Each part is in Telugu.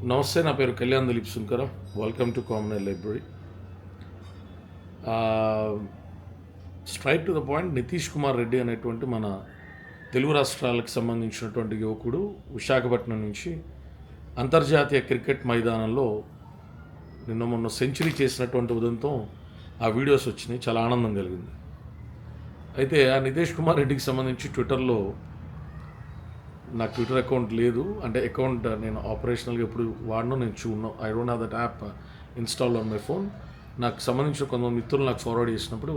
నమస్తే, నా పేరు Kalyan Dilip Sunkara. Welcome to common library. Straight to the point. Nitish Kumar Reddy అనేటువంటి మన తెలుగు రాష్ట్రాలకు సంబంధించినటువంటి యువకుడు విశాఖపట్నం నుంచి అంతర్జాతీయ క్రికెట్ మైదానంలో మొన్న సెంచరీ చేసినటువంటి ఉదంతం ఆ వీడియోస్ వచ్చినాయి. చాలా ఆనందం కలిగింది. అయితే ఆ నితీష్ కుమార్ రెడ్డికి సంబంధించి ట్విట్టర్లో, నాకు ట్విట్టర్ అకౌంట్ లేదు, అంటే అకౌంట్ నేను ఆపరేషనల్గా ఎప్పుడు వాడను, నేను చూడను. I don't have that app install on my phone. నాకు సంబంధించిన కొంతమంది మిత్రులు నాకు ఫార్వర్డ్ చేసినప్పుడు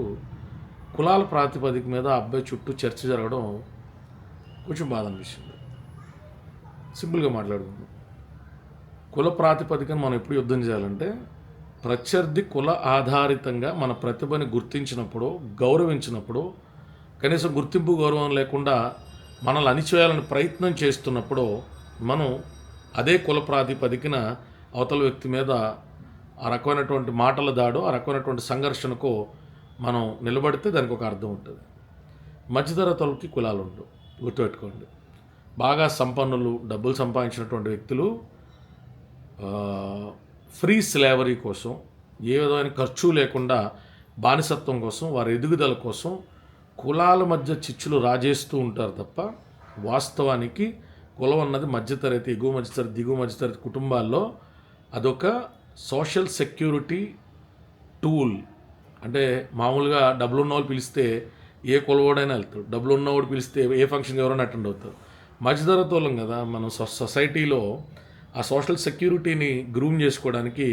కులాల ప్రాతిపదిక మీద ఆ అబ్బాయి చుట్టూ చర్చ జరగడం కొంచెం బాధ అనిపిస్తుంది. సింపుల్గా మాట్లాడుకుందాం. కుల ప్రాతిపదికను మనం ఎప్పుడు యుద్ధం చేయాలంటే, ప్రత్యర్థి కుల ఆధారితంగా మన ప్రతిభని గుర్తించినప్పుడు, గౌరవించినప్పుడు, కనీసం గుర్తింపు గౌరవం లేకుండా మనల్ని అణిచివేయాలని ప్రయత్నం చేస్తున్నప్పుడు మనం అదే కుల ప్రాతిపదికన అవతల వ్యక్తి మీద ఆ రకమైనటువంటి మాటల దాడో, ఆ రకమైనటువంటి సంఘర్షణకు మనం నిలబడితే దానికి ఒక అర్థం ఉంటుంది. మధ్యతరగతులకి కులాలు ఉండవు, గుర్తుపెట్టుకోండి. బాగా సంపన్నులు, డబ్బులు సంపాదించినటువంటి వ్యక్తులు ఫ్రీ స్లేవరీ కోసం, ఏ విధమైన ఖర్చు లేకుండా బానిసత్వం కోసం, వారి ఎదుగుదల కోసం కులాల మధ్య చిచ్చులు రాజేస్తూ ఉంటారు తప్ప, వాస్తవానికి కులం అన్నది మధ్యతరగతి, ఎగువ మధ్యతరగతి, దిగువ మధ్యతరగతి కుటుంబాల్లో అదొక సోషల్ సెక్యూరిటీ టూల్. అంటే మామూలుగా డబ్బులు ఉన్నవాళ్ళు పిలిస్తే ఏ కులవాడైనా వెళ్తాడు, డబ్బులు ఉన్నవాడు పిలిస్తే ఏ ఫంక్షన్కి ఎవరైనా అటెండ్ అవుతారు. మధ్యతరగతి వాళ్ళం కదా మనం. సొసైటీలో ఆ సోషల్ సెక్యూరిటీని గ్రూమ్ చేసుకోవడానికి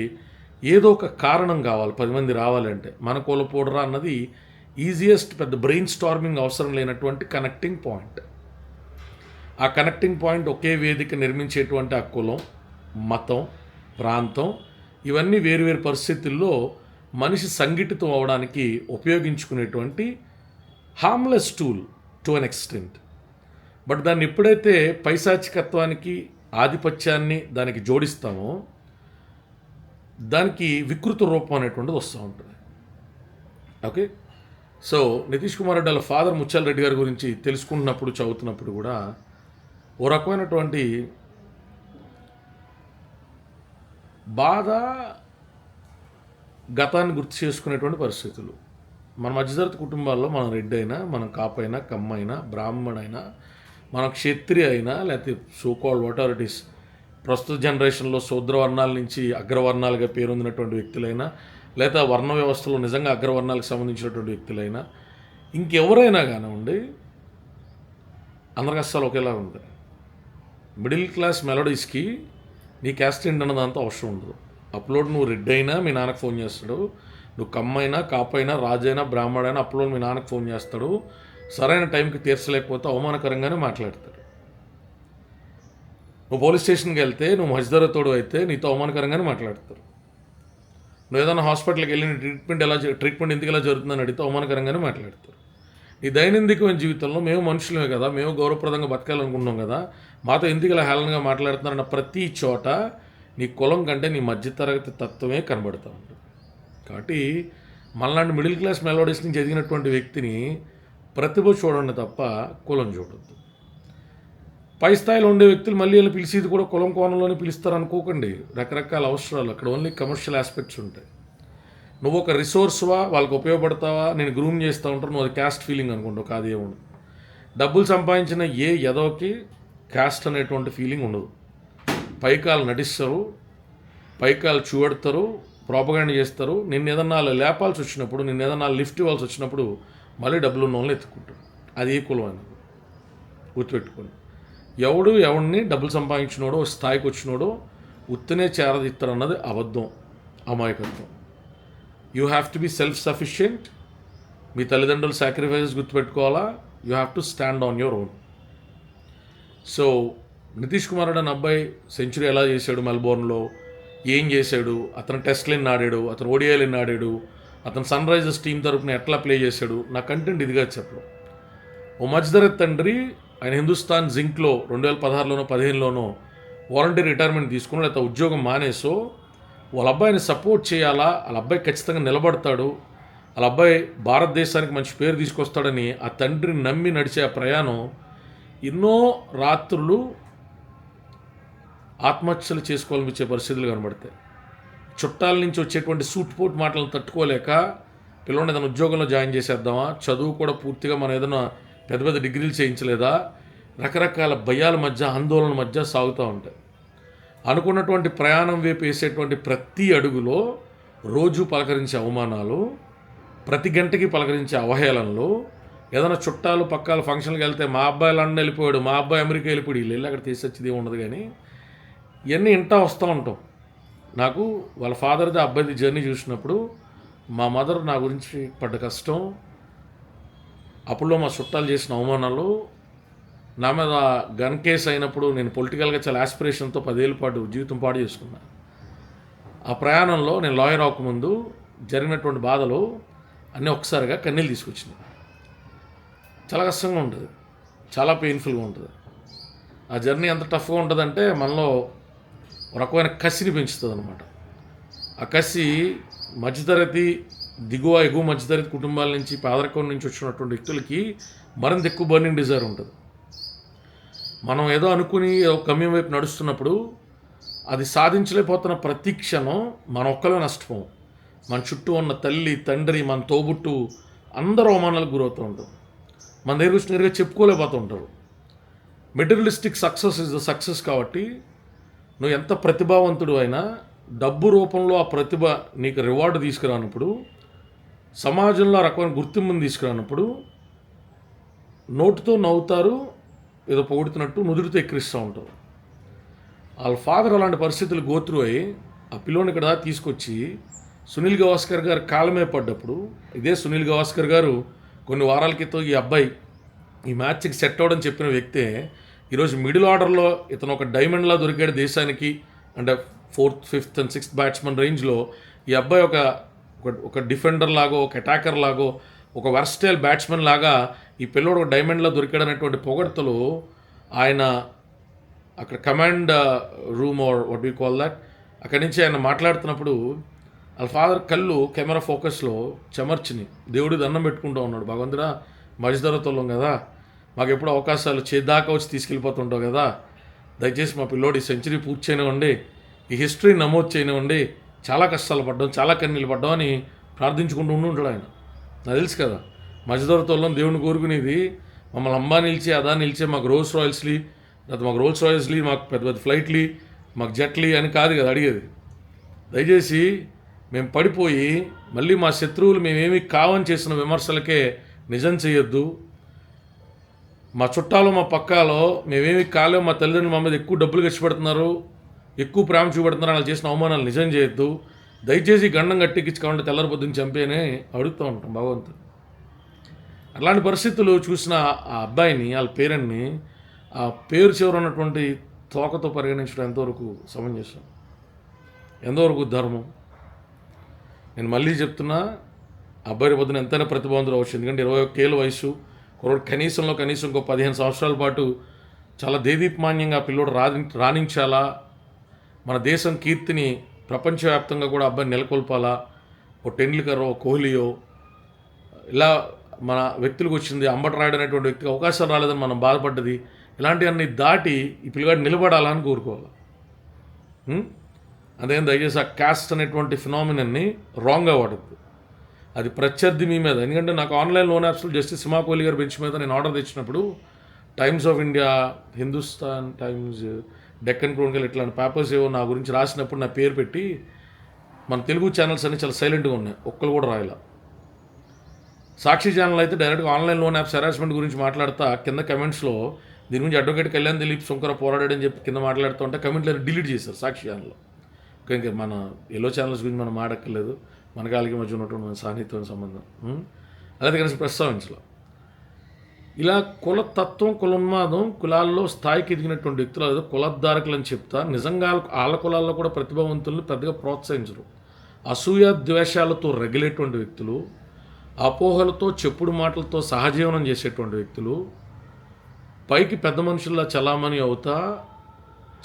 ఏదో ఒక కారణం కావాలి. 10 మంది రావాలంటే మన కులపోడరా అన్నది ఈజియెస్ట్, పెద్ద బ్రెయిన్ స్టార్మింగ్ అవసరం లేనటువంటి కనెక్టింగ్ పాయింట్. ఆ కనెక్టింగ్ పాయింట్ ఒకే వేదిక నిర్మించేటువంటి ఆ కులం, మతం, ప్రాంతం, ఇవన్నీ వేరువేరు పరిస్థితుల్లో మనిషి సంఘటితం అవడానికి ఉపయోగించుకునేటువంటి harmless tool to an extent. But దాన్ని ఎప్పుడైతే పైశాచికత్వానికి, ఆధిపత్యాన్ని దానికి జోడిస్తామో దానికి వికృత రూపం అనేటువంటిది వస్తూ ఉంటుంది. ఓకే. సో నితీష్ కుమార్ రెడ్డి వాళ్ళ ఫాదర్ ముత్యాల రెడ్డి గారి గురించి తెలుసుకుంటున్నప్పుడు, చదువుతున్నప్పుడు కూడా ఓ రకమైనటువంటి బాధ, గతాన్ని గుర్తు చేసుకునేటువంటి పరిస్థితులు. మన మధ్యతరగతి కుటుంబాల్లో మనం రెడ్డి అయినా, మనం కాపైనా, కమ్మైనా, బ్రాహ్మణైనా, మన క్షత్రియ అయినా, లేకపోతే సోకాల్డ్ వాట్ ఇట్ ఈస్ ప్రస్తుత జనరేషన్లో శూద్రవర్ణాల నుంచి అగ్రవర్ణాలుగా పేరొందినటువంటి వ్యక్తులైనా, లేదా వర్ణ వ్యవస్థలో నిజంగా అగ్రవర్ణాలకు సంబంధించినటువంటి వ్యక్తులైనా, ఇంకెవరైనా కానివ్వండి, అందరి కష్టాలు ఒకేలా ఉంటాయి. మిడిల్ క్లాస్ మెలోడీస్కి నీ క్యాస్ట్ ఏంటి అన్నదంతా అవసరం ఉండదు. అప్లోడ్ నువ్వు రెడ్డి అయినా మీ నాన్నకు ఫోన్ చేస్తాడు, నువ్వు కమ్మైనా, కాపైనా, రాజైనా, బ్రాహ్మడైనా అప్లోడ్ మీ నాన్నకు ఫోన్ చేస్తాడు. సరైన టైంకి తీర్చలేకపోతే అవమానకరంగానే మాట్లాడతాడు. నువ్వు పోలీస్ స్టేషన్కి వెళ్తే, నువ్వు మధ్యతరగతోడు అయితే నీతో అవమానకరంగానే మాట్లాడతారు. నువ్వు ఏదైనా హాస్పిటల్కి వెళ్ళి ట్రీట్మెంట్ ఎందుకు ఇలా జరుగుతుందని అడిగితే అవమానకరంగానే మాట్లాడతారు. ఈ దైనందికమైన జీవితంలో మేము మనుషులమే కదా, మేము గౌరవప్రదంగా బతకాలనుకుంటున్నాం కదా, మాతో ఎందుకు ఇలా హేళనగా మాట్లాడుతున్నారన్న ప్రతి చోట నీ కులం కంటే నీ మధ్యతరగతి తత్వమే కనబడుతూ ఉంటుంది. కాబట్టి మనలాంటి మిడిల్ క్లాస్ మెలోడీస్ నుంచి ఎదిగినటువంటి వ్యక్తిని ప్రతిభ చూడండి తప్ప కులం చూడొద్దు. పై స్థాయిలో ఉండే వ్యక్తులు మళ్ళీ వీళ్ళు పిలిచేది కూడా కులం కోణంలోనే పిలుస్తారు అనుకోకండి. రకరకాల అవసరాలు, అక్కడ ఓన్లీ కమర్షియల్ ఆస్పెక్ట్స్ ఉంటాయి. నువ్వు ఒక రిసోర్స్వా, వాళ్ళకి ఉపయోగపడతావా, నేను గ్రూమ్ చేస్తూ ఉంటాను, నువ్వు అది క్యాస్ట్ ఫీలింగ్ అనుకుంటావు. కాదు, ఏముండదు. డబ్బులు సంపాదించిన ఏ ఎదోకి క్యాస్ట్ అనేటువంటి ఫీలింగ్ ఉండదు. పైకాలు నటిస్తారు, పైకాలు చూపెడతారు, ప్రోపగాండా చేస్తారు. నిన్ను ఏదన్నా లేపాల్సి వచ్చినప్పుడు, నిన్ను ఏదన్నా లిఫ్ట్ ఇవ్వాల్సి వచ్చినప్పుడు మళ్ళీ డబ్బులు ఉన్న వాళ్ళని ఎత్తుకుంటారు. అది ఏ కులం అనేది గుర్తుపెట్టుకోండి. ఎవడిని డబ్బులు సంపాదించినోడో, స్థాయికి వచ్చినోడో ఉత్తనే చేరదిస్తారు అన్నది అబద్ధం, అమాయకత్వం. You have to be self sufficient. మీ తల్లిదండ్రులు సాక్రిఫైజెస్ గుర్తుపెట్టుకోవాలా. You have to stand on your own. So Nitish Kumar Reddy అనే అబ్బాయి సెంచరీ ఎలా చేశాడు, మెల్బోర్న్లో ఏం చేశాడు, అతను టెస్ట్లు ఎన్ని ఆడాడు, అతను ఓడిఐలు ఎన్ని ఆడాడు, అతను సన్ రైజర్స్ టీం తరపున ఎట్లా ప్లే చేశాడు, నా కంటెంట్ ఇదిగా చెప్పడం. ఓ మధ్యతరగతి తండ్రి, ఆయన హిందుస్థాన్ జింక్లో 2016లోనో 15లోనో వాలంటీర్ రిటైర్మెంట్ తీసుకుని, లేకపోతే ఉద్యోగం మానేసో వాళ్ళ అబ్బాయిని సపోర్ట్ చేయాలా, వాళ్ళ అబ్బాయి ఖచ్చితంగా నిలబడతాడు, వాళ్ళ అబ్బాయి భారతదేశానికి మంచి పేరు తీసుకొస్తాడని ఆ తండ్రిని నమ్మి నడిచే ఆ ప్రయాణం ఎన్నో రాత్రులు ఆత్మహత్యలు చేసుకోవాలనిపించే పరిస్థితులు కనబడతాయి. చుట్టాల నుంచి వచ్చేటువంటి సూట్పోటు మాటలను తట్టుకోలేక పిల్లల్ని ఏదైనా ఉద్యోగంలో జాయిన్ చేసేద్దామా, చదువు కూడా పూర్తిగా మనం ఏదైనా పెద్ద పెద్ద డిగ్రీలు చేయించలేదా, రకరకాల భయాల మధ్య ఆందోళన మధ్య సాగుతూ ఉంటాయి. అనుకున్నటువంటి ప్రయాణం వైపు వేసేటువంటి ప్రతి అడుగులో రోజు పలకరించే అవమానాలు, ప్రతి గంటకి పలకరించే అవహేళనలు, ఏదైనా చుట్టాలు పక్కాలు ఫంక్షన్కి వెళ్తే మా అబ్బాయి లండన్ వెళ్ళిపోయాడు, మా అబ్బాయి అమెరికా వెళ్ళిపోయాడు, వీళ్ళు వెళ్ళి అక్కడ తీసుకొచ్చేది ఉండదు. కానీ ఇవన్నీ ఇంటా వస్తూ ఉంటాం. నాకు వాళ్ళ ఫాదర్ది అబ్బాయిది జర్నీ చూసినప్పుడు మా మదర్ నా గురించి పడ్డ కష్టం, అప్పుడులో మా చుట్టాలు చేసిన అవమానాలు, నా మీద గన్ కేసు అయినప్పుడు నేను పొలిటికల్గా చాలా ఆస్పిరేషన్తో 10 ఏళ్ళ పాటు జీవితం పాడు చేసుకున్నా. ఆ ప్రయాణంలో నేను లాయర్ అవ్వకముందు జరిగినటువంటి బాధలు అన్నీ ఒక్కసారిగా కన్నీళ్ళు తీసుకొచ్చినాయి. చాలా కష్టంగా ఉంటుంది, చాలా పెయిన్ఫుల్గా ఉంటుంది. ఆ జర్నీ ఎంత టఫ్గా ఉంటుందంటే మనలో ఒక రకమైన కసిని పెంచుతుంది అనమాట. ఆ కసి మధ్యతరగతి, ఎగువ మధ్యతరగతి కుటుంబాల నుంచి, పేదరికం నుంచి వచ్చినటువంటి వ్యక్తులకి మరింత ఎక్కువ బర్నింగ్ డిజైర్ ఉంటుంది. మనం ఏదో అనుకుని ఒక గమ్యం వైపు నడుస్తున్నప్పుడు అది సాధించలేకపోతున్న ప్రతి క్షణం మన ఒక్కలే నష్టపోం. మన చుట్టూ ఉన్న తల్లి, తండ్రి, మన తోబుట్టు అందరూ అవమానాలకు గురవుతూ ఉంటారు. మన దగ్గర వచ్చి నేరుగా చెప్పుకోలేకపోతూ ఉంటారు. Materialistic success is the success. కాబట్టి నువ్వు ఎంత ప్రతిభావంతుడు అయినా డబ్బు రూపంలో ఆ ప్రతిభ నీకు రివార్డు తీసుకురానప్పుడు, సమాజంలో రకమైన గుర్తింపుని తీసుకురానప్పుడు నోటితో నవ్వుతారు, ఏదో పొగుడుతున్నట్టు నుదురుతో ఎక్కిరిస్తూ ఉంటారు. వాళ్ళ ఫాదర్ అలాంటి పరిస్థితులు గోత్రు అయ్యి ఆ పిల్లోని ఇక్కడ తీసుకొచ్చి సునీల్ గవాస్కర్ గారు కాలమే పడ్డప్పుడు, ఇదే సునీల్ గవాస్కర్ గారు కొన్ని వారాల క్రితం ఈ అబ్బాయి ఈ మ్యాచ్కి సెట్ అవ్వడం చెప్పిన వ్యక్తే ఈరోజు మిడిల్ ఆర్డర్లో ఇతను ఒక డైమండ్లా దొరికాడు దేశానికి. అంటే 4th, 5th and 6th batsmen రేంజ్లో ఈ అబ్బాయి ఒక డిఫెండర్ లాగో, ఒక అటాకర్ లాగో, ఒక వర్స్టైల్ బ్యాట్స్మెన్ లాగా ఈ పిల్లోడు ఒక డైమండ్లో దొరికాడు అనేటువంటి పొగడ్తలు ఆయన అక్కడ command room or what we call that, అక్కడి నుంచి ఆయన మాట్లాడుతున్నప్పుడు వాళ్ళ ఫాదర్ కళ్ళు కెమెరా ఫోకస్లో చెమర్చిని దేవుడి దండం పెట్టుకుంటూ ఉన్నాడు. భగవంతుడా, మధ్యతరగతులం కదా, మాకు ఎప్పుడు అవకాశాలు చేద్దాకా వచ్చి తీసుకెళ్ళిపోతుంటావు కదా, దయచేసి మా పిల్లోడి సెంచరీ పూర్తి చేయనివ్వండి, ఈ హిస్టరీ నమోదు చేయనివ్వండి, చాలా కష్టాలు పడ్డాం, చాలా కన్నీళ్ళు పడ్డాం అని ప్రార్థించుకుంటూ ఉంటాడు ఆయన. నాకు తెలుసు కదా, మధ్యతరగతులం దేవుని కోరుకునేది మమ్మల్ని అంబా నిలిచి అదా నిలిచే మాకు రోల్స్ రాయల్స్లీ, లేకపోతే మాకు రోల్స్ రాయల్స్లీ, మాకు పెద్ద పెద్ద ఫ్లైట్లీ, మాకు జెట్లీ అని కాదు కదా అడిగేది. దయచేసి మేము పడిపోయి మళ్ళీ మా శత్రువులు మేమేమి కావని చేసిన విమర్శలకే నిజం చేయొద్దు. మా చుట్టాలు, మా పక్కాలో మేమేమి కాలేము, మా తల్లిదండ్రులు మా మీద ఎక్కువ డబ్బులు ఖర్చు పెడుతున్నారు, ఎక్కువ ప్రేమ చూపెడుతున్నారు, వాళ్ళు చేసిన అవమానాలు నిజం చేయొద్దు, దయచేసి గండం గట్టెక్కించి కావాలంటే తెల్లరి పొద్దుని చంపేనే అడుగుతూ ఉంటాం భగవంతుడు. అలాంటి పరిస్థితులు చూసిన ఆ అబ్బాయిని, వాళ్ళ పేరెంట్ని ఆ పేరు చివర ఉన్నటువంటి తోకతో పరిగణించడం ఎంతవరకు సమంజసం, ఎంతవరకు ధర్మం? నేను మళ్ళీ చెప్తున్నా, అబ్బాయి పొద్దున ఎంతైనా ప్రతిభావంతులు అవచ్చు. ఎందుకంటే 21 ఏళ్ళ వయసు కుర్రోడు, కనీసం ఇంకో 15 సంవత్సరాల పాటు చాలా దేదీప్మాన్యంగా పిల్లోడు రాణించాలా, మన దేశం కీర్తిని ప్రపంచవ్యాప్తంగా కూడా అబ్బాయిని నెలకొల్పాలా. ఓ టెండూల్కర్, ఓ కోహ్లీయో ఇలా మన వ్యక్తులకు వచ్చింది, అంబటి రాయుడు అనేటువంటి వ్యక్తికి అవకాశం రాలేదని మనం బాధపడ్డది, ఇలాంటివన్నీ దాటి ఈ పిల్లగాడు నిలబడాలని కోరుకోవాలి. అదేం దయచేసి ఆ క్యాస్ట్ అనేటువంటి ఫినామినన్ని రాంగ్గా వాడద్దు. అది ప్రత్యర్థి మీ మీద. ఎందుకంటే నాకు ఆన్లైన్ లోన్ యాప్స్లో జస్టిస్ హిమా కోహ్లీ గారి బెంచ్ మీద నేను ఆర్డర్ తెచ్చినప్పుడు Times of India, Hindustan Times, Deccan Chronicle ఇట్లాంటి పేపర్స్ ఏవో నా గురించి రాసినప్పుడు నా పేరు పెట్టి, మన తెలుగు ఛానల్స్ అన్నీ చాలా సైలెంట్గా ఉన్నాయి, ఒక్కరు కూడా రాయాల. సాక్షి ఛానల్ అయితే డైరెక్ట్గా ఆన్లైన్ లోన్ యాప్స్ హెరాస్మెంట్ గురించి మాట్లాడుతా కింద కమెంట్స్లో దీని గురించి అడ్వకేట్ కళ్యాణ్ దిలీప్ శంకర పోరాడాడని చెప్పి కింద మాట్లాడుతూ ఉంటే కమెంట్లను డిలీట్ చేశారు సాక్షి ఛానల్లో. ఇంకా మన ఎల్లో ఛానల్స్ గురించి మనం మాడక్కర్లేదు, మన కాలికి మధ్య ఉన్నటువంటి మన సాన్నిహిత్యం సంబంధం అలాగే కనీసం ప్రస్తావించలేదు. ఇలా కులతత్వం, కులోన్మాదం, కులాల్లో స్థాయికి ఎదిగినటువంటి వ్యక్తులు ఏదో కులద్ధారకులు అని చెప్తా, నిజంగా వాళ్ళ కులాల్లో కూడా ప్రతిభావంతులను పెద్దగా ప్రోత్సహించరు. అసూయ ద్వేషాలతో రగిలేటువంటి వ్యక్తులు, అపోహలతో, చెప్పుడు మాటలతో సహజీవనం చేసేటువంటి వ్యక్తులు, పైకి పెద్ద మనుషుల్లా చలామణి అవుతా,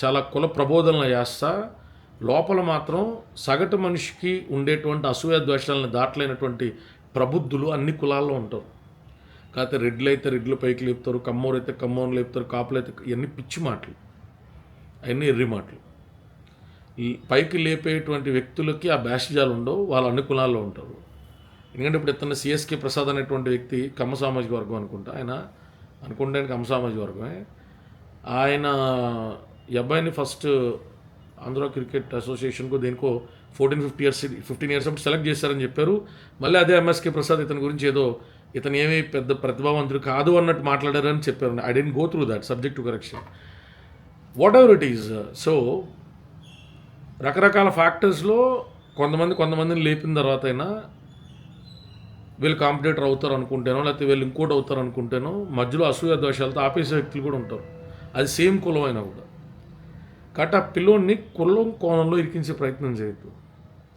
చాలా కుల ప్రబోధనలు చేస్తా, లోపల మాత్రం సగటు మనిషికి ఉండేటువంటి అసూయ ద్వేషాలను దాటలేనటువంటి ప్రబుద్ధులు అన్ని కులాల్లో ఉంటారు. కాకపోతే రెడ్లు అయితే రెడ్లు పైకి లేపుతారు, కమ్మోరు అయితే కమ్మోరు లేపుతారు, కాపులు అయితే ఇవన్నీ పిచ్చి మాటలు, అవన్నీ ఎర్రి మాటలు. పైకి లేపేటువంటి వ్యక్తులకి ఆ బ్యాష్జాలు ఉండవు, వాళ్ళ అన్ని కులాల్లో ఉంటారు. ఎందుకంటే ఇప్పుడు ఇతను సిఎస్కే ప్రసాద్ అనేటువంటి వ్యక్తి కమ్మ సామాజిక వర్గం అనుకుంటా, ఆయన అనుకుంటే కమ్మ సామాజిక వర్గమే. ఆయన ఈ అబ్బాయిని ఫస్ట్ ఆంధ్ర క్రికెట్ అసోసియేషన్కు దేనికో 15 ఇయర్స్ అప్పుడు సెలెక్ట్ చేశారని చెప్పారు. మళ్ళీ అదే ఎంఎస్కే ప్రసాద్ ఇతని గురించి ఏదో ఇతను ఏమీ పెద్ద ప్రతిభావంతుడు కాదు అన్నట్టు మాట్లాడారని చెప్పారు. I didn't go through that subject to correction, what ever it is. So రకరకాల ఫ్యాక్టర్స్లో కొంతమందిని లేపిన తర్వాత అయినా వీళ్ళు కాంపిటేటర్ అవుతారు అనుకుంటేనో, లేకపోతే వీళ్ళు ఇంకోటి అవుతారు అనుకుంటేనో మధ్యలో అసూయ దోషాలతో ఆపేసే వ్యక్తులు కూడా ఉంటారు, అది సేమ్ కులం అయినా కూడా. కాబట్టి ఆ పిల్లోడిని కులం కోణంలో ఇరికించే ప్రయత్నం చేయొద్దు.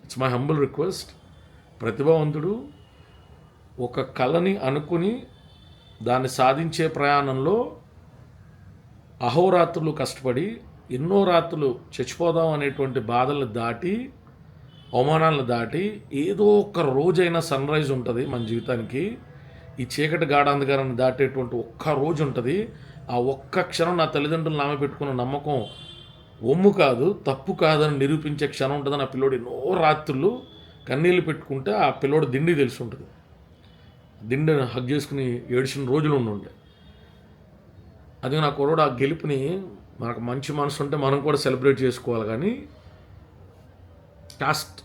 It's my humble request. ప్రతిభావంతుడు ఒక కళని అనుకుని దాన్ని సాధించే ప్రయాణంలో అహోరాత్రులు కష్టపడి ఎన్నో రాత్రులు చచ్చిపోదాం అనేటువంటి బాధలు దాటి, అవమానాలను దాటి ఏదో ఒక్క రోజైనా సన్ రైజ్ ఉంటుంది మన జీవితానికి. ఈ చీకటి గాఢాంధకారాన్ని దాటేటువంటి ఒక్క రోజు ఉంటుంది. ఆ ఒక్క క్షణం నా తల్లిదండ్రులు నామే పెట్టుకున్న నమ్మకం ఒమ్ము కాదు, తప్పు కాదని నిరూపించే క్షణం ఉంటుందని ఆ పిల్లోడు ఎన్నో రాత్రులు కన్నీళ్ళు పెట్టుకుంటే ఆ పిల్లోడు దిండి తెలిసి ఉంటుంది. దిండిని హగ్ చేసుకుని ఏడ్చిన రోజులు ఉండే. అది నా కుర్రోడు ఆ గెలుపుని, మనకు మంచి మనసు ఉంటే మనం కూడా సెలబ్రేట్ చేసుకోవాలి, కానీ కాస్ట్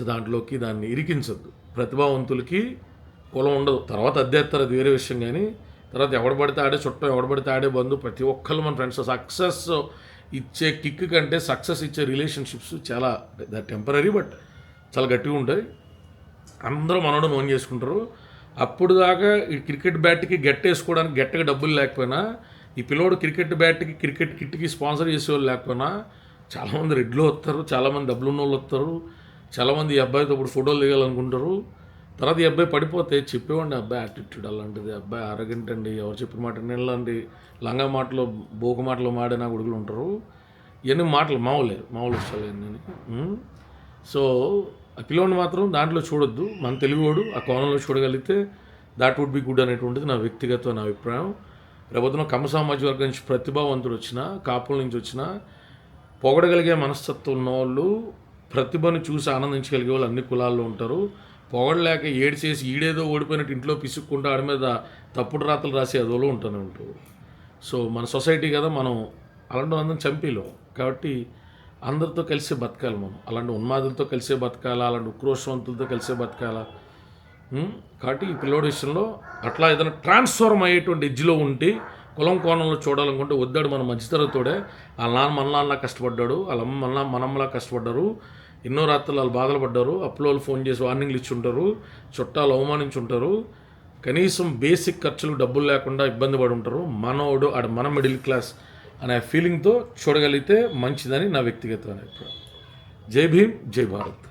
దాంట్లోకి దాన్ని ఇరికించద్దు. ప్రతిభావంతులకి కులం ఉండదు. తర్వాత అద్దెత్తారు, అది వేరే విషయం. కానీ తర్వాత ఎవడు పడితే ఆడే చుట్టం, ఎవడు పడితే ఆడే బంధు, ప్రతి ఒక్కళ్ళు మన ఫ్రెండ్స్. సక్సెస్ ఇచ్చే కిక్ కంటే సక్సెస్ ఇచ్చే రిలేషన్షిప్స్ చాలా టెంపరీ బట్ చాలా గట్టిగా ఉంటాయి. అందరూ మనోడు నోన్ చేసుకుంటారు. అప్పుడు దాకా ఈ క్రికెట్ బ్యాట్కి వేసుకోవడానికి గట్టిగా డబ్బులు లేకపోయినా, ఈ పిల్లోడు క్రికెట్ బ్యాట్కి క్రికెట్ కిట్కి స్పాన్సర్ చేసేవాళ్ళు లేకపోయినా చాలామంది రెడ్లు వస్తారు, చాలామంది డబ్బులు ఉన్న వాళ్ళు వస్తారు, చాలామంది ఈ అబ్బాయితో ఇప్పుడు ఫోటోలు దిగాలనుకుంటారు. తర్వాత ఈ అబ్బాయి పడిపోతే చెప్పేవాడిని, అబ్బాయి యాటిట్యూడ్ అలాంటిది, అబ్బాయి అరగంట అండి, ఎవరు చెప్పిన మాట నీళ్ళండి, లంగా మాటలు బోకు మాటలు మాడినా గుడుగులు ఉంటారు. ఇవన్నీ మాటలు మామూలు వస్తాయి నేను. సో ఆ పిల్లోని మాత్రం దాంట్లో చూడొద్దు. మన తెలుగువాడు ఆ కోణంలో చూడగలిగితే దాట్ వుడ్ బి గుడ్ అనేటువంటిది నా వ్యక్తిగత అభిప్రాయం. రేపొద్దున కమ్మ సామాజిక వర్గం నుంచి ప్రతిభావంతుడు వచ్చినా, కాపుల నుంచి వచ్చినా, పొగడగలిగే మనస్తత్వం ఉన్నవాళ్ళు, ప్రతిభను చూసి ఆనందించగలిగే వాళ్ళు అన్ని కులాల్లో ఉంటారు. పొగడలేక ఏడ్చేసి ఈడేదో ఓడిపోయినట్టు ఇంట్లో పిసుక్కుంటూ ఆడి మీద తప్పుడు రాతలు రాసే అదోలో ఉంటూనే ఉంటారు. సో మన సొసైటీ కదా, మనం అలాంటి అందరం చంపేలేం. కాబట్టి అందరితో కలిసి బతకాలి మనం. అలాంటి ఉన్మాదులతో కలిసే బతకాలా, అలాంటి ఉక్రోషవంతులతో కలిసే బతకాలా. కాబట్టి ఈ పిల్లోడి విషయంలో అట్లా ఏదైనా ట్రాన్స్ఫార్మ్ అయ్యేటువంటి ఎడ్జ్లో ఉంటే, కులం కోణంలో చూడాలనుకుంటే వద్దాడు. మన మధ్యతరతోడే. వాళ్ళ నాన్న మనలా కష్టపడ్డాడు, వాళ్ళ అమ్మ మనమ్మలా కష్టపడ్డారు, ఎన్నో రాత్రులు వాళ్ళు బాధలు పడ్డారు, అప్పులో వాళ్ళు ఫోన్ చేసి వార్నింగ్లు ఇచ్చి ఉంటారు, చుట్టాలు అవమానించుంటారు, కనీసం బేసిక్ ఖర్చులు డబ్బులు లేకుండా ఇబ్బంది పడి ఉంటారు. మనోడు మన మిడిల్ క్లాస్ అనే ఫీలింగ్తో చూడగలిగితే మంచిదని నా వ్యక్తిగత అభిప్రాయం. జై భీమ్, జై భారత్.